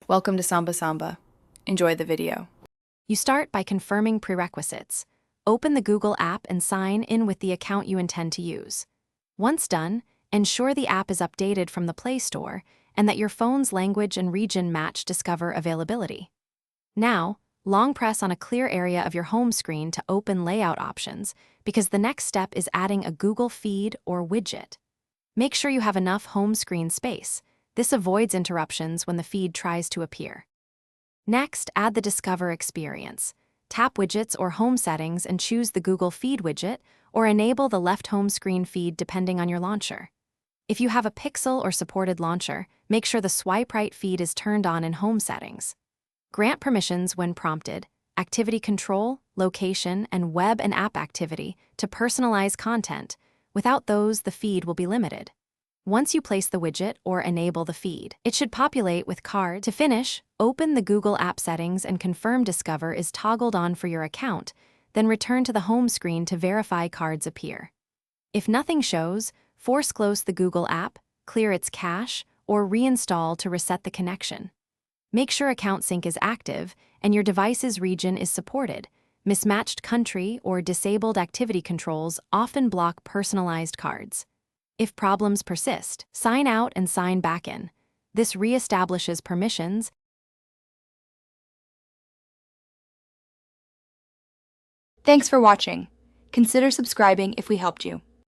Welcome to Samba Samba. Enjoy the video. You start by confirming prerequisites. Open the Google app and sign in with the account you intend to use. Once done, ensure the app is updated from the Play Store and that your phone's language and region match Discover availability. Now, long press on a clear area of your home screen to open layout options because the next step is adding a Google feed or widget. Make sure you have enough home screen space. This avoids interruptions when the feed tries to appear. Next, add the Discover experience. Tap Widgets or Home Settings and choose the Google Feed widget or enable the left home screen feed depending on your launcher. If you have a Pixel or supported launcher, make sure the Swipe Right feed is turned on in Home Settings. Grant permissions when prompted, activity control, location, and web and app activity to personalize content. Without those, the feed will be limited. Once you place the widget or enable the feed, it should populate with cards. To finish, open the Google App settings and confirm Discover is toggled on for your account, then return to the home screen to verify cards appear. If nothing shows, force close the Google app, clear its cache, or reinstall to reset the connection. Make sure account sync is active and your device's region is supported. Mismatched country or disabled activity controls often block personalized cards. If problems persist, sign out and sign back in. This reestablishes permissions. Thanks for watching. Consider subscribing if we helped you.